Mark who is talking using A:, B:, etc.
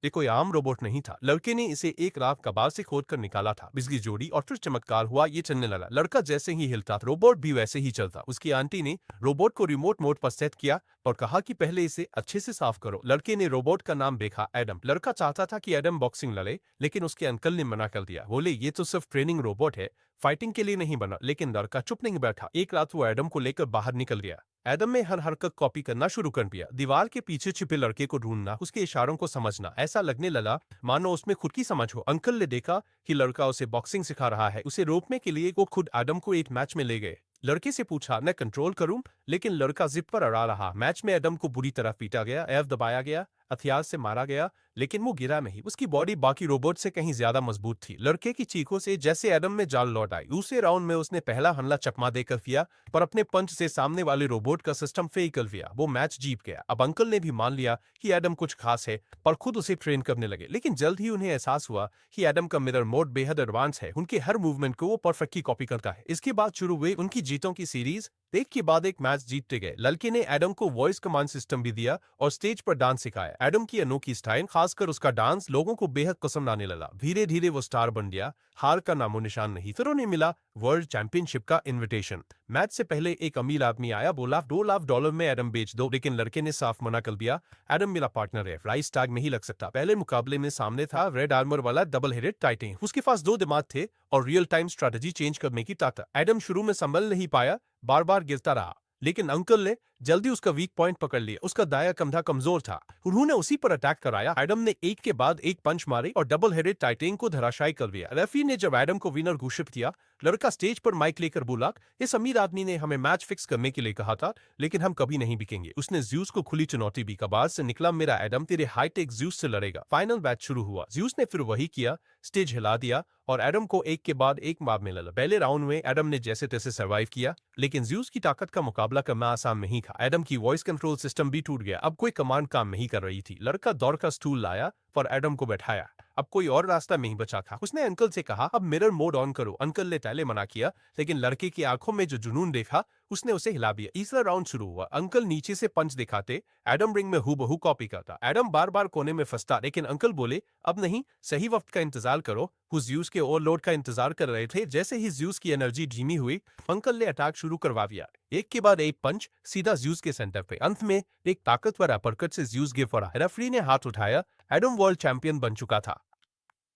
A: ये कोई आम रोबोट नहीं था। लड़के ने इसे एक रात कबाड़ से खोद कर निकाला था। बिजली जोड़ी और फिर चमत्कार हुआ, ये चलने लगा। लड़का जैसे ही हिलता रोबोट भी वैसे ही चलता। उसकी आंटी ने रोबोट को रिमोट मोड पर सेट किया और कहा कि पहले इसे अच्छे से साफ करो। लड़के ने रोबोट का नाम देखा, एडम। लड़का चाहता था कि एडम बॉक्सिंग लड़े, लेकिन उसके अंकल ने मना कर दिया। बोले ये तो सिर्फ ट्रेनिंग रोबोट है, फाइटिंग के लिए नहीं बना। लेकिन लड़का चुप नहीं बैठा। एक रात वो एडम को लेकर बाहर निकल गया। एडम ने हर हरकत कॉपी करना शुरू कर दिया। दीवार के पीछे छिपे लड़के को ढूंढना, उसके इशारों को समझना। ऐसा लगने लगा मानो उसमें खुद की समझ हो। अंकल ने देखा कि लड़का उसे बॉक्सिंग सिखा रहा है। उसे रोकने के लिए वो खुद एडम को एक मैच में ले गए। लड़के से पूछा, मैं कंट्रोल करूं? लेकिन लड़का जिद पर अड़ा रहा। मैच में एडम को बुरी तरह पीटा गया, एफ दबाया गया, हथियार से मारा गया, लेकिन वो गिरा नहीं। उसकी बॉडी बाकी रोबोट से कहीं ज्यादा मजबूत थी। लड़के की चीखों से जैसे एडम में जान लौट आई। दूसरे राउंड में उसने पहला हमला चकमा देकर किया, पर अपने पंच से सामने वाले रोबोट का सिस्टम फेल कर दिया। वो मैच जीत गया। अब अंकल ने भी मान लिया कि एडम कुछ खास है, पर खुद उसे ट्रेन करने लगे। लेकिन जल्द ही उन्हें एहसास हुआ कि एडम का मिरर मोड बेहद एडवांस है। उनके हर मूवमेंट को वो परफेक्टली कॉपी करता है। इसके बाद शुरू हुई उनकी जीतों की सीरीज। एक के बाद एक मैच जीतते गए। लड़के ने एडम को वॉइस कमांड सिस्टम भी दिया और स्टेज पर डांस सिखाया। एडम की अनोखी स्टाइल, खासकर उसका डांस, लोगों को बेहद पसंद आने लगा। धीरे धीरे वो स्टार बन गया। हार का नामो निशान नहीं। फिर उन्हें मिला वर्ल्ड चैंपियनशिप का इनविटेशन। मैच से पहले एक अमीर आदमी आया, बोला $2 लाख में एडम बेच दो, लेकिन लड़के ने साफ मना कर दिया। एडम मेरा पार्टनर है, प्राइस टैग नहीं लग सकता। पहले मुकाबले में सामने था रेड आर्मर वाला डबल हेडेड टाइटन। उसके पास दो दिमाग थे और रियल टाइम स्ट्रेटजी चेंज करने की ताकत। एडम शुरू में संभल नहीं पाया, बार बार गिरता रहा, लेकिन अंकल ने जल्दी उसका वीक पॉइंट पकड़ लिया। उसका दाया कंधा कमजोर था। उन्होंने उसी पर अटैक कराया। एडम ने एक के बाद एक पंच मारे और डबल हेडेड टाइटन को धराशायी कर दिया। रेफरी ने जब एडम को विनर घोषित किया, लड़का स्टेज पर माइक लेकर बोला, इस अमीर आदमी ने हमें मैच फिक्स करने के लिए कहा था, लेकिन हम कभी नहीं बिकेंगे। उसने ज्यूस को खुली चुनौती दी। कबाड़ से निकला मेरा एडम तेरे हाईटेक ज्यूस से लड़ेगा। फाइनल मैच शुरू हुआ। ज्यूस ने फिर वही किया, स्टेज हिला दिया और एडम को एक के बाद एक मार मिला। पहले राउंड में एडम ने जैसे तैसे सर्वाइव किया, लेकिन ज्यूस की ताकत का मुकाबला करना आसान नहीं था। एडम की वॉइस कंट्रोल सिस्टम भी टूट गया। अब कोई कमांड काम नहीं कर रही थी। लड़का दौड़ का स्टूल लाया और एडम को बैठाया। अब कोई और रास्ता नहीं बचा था। उसने अंकल से कहा, अब मिरर मोड ऑन करो। अंकल ने पहले मना किया, लेकिन लड़के की आंखों में जो जुनून देखा, उसने उसे हिला दिया। तीसरा राउंड शुरू हुआ। अंकल नीचे से पंच दिखाते, एडम रिंग में हूबहू कॉपी करता। एडम बार बार कोने में फंसता, लेकिन अंकल बोले, अब नहीं, सही वक्त का इंतजार करो। वो ज्यूस के ओवरलोड का इंतजार कर रहे थे। जैसे ही ज्यूस की एनर्जी धीमी हुई, अंकल ने अटैक शुरू करवा दिया। एक के बाद एक पंच सीधा ज्यूस के सेंटर पे। अंत में एक ताकतवर अपरकट से ज्यूस गिर पड़ा। रेफरी ने हाथ उठाया। एडम वर्ल्ड चैंपियन बन चुका था।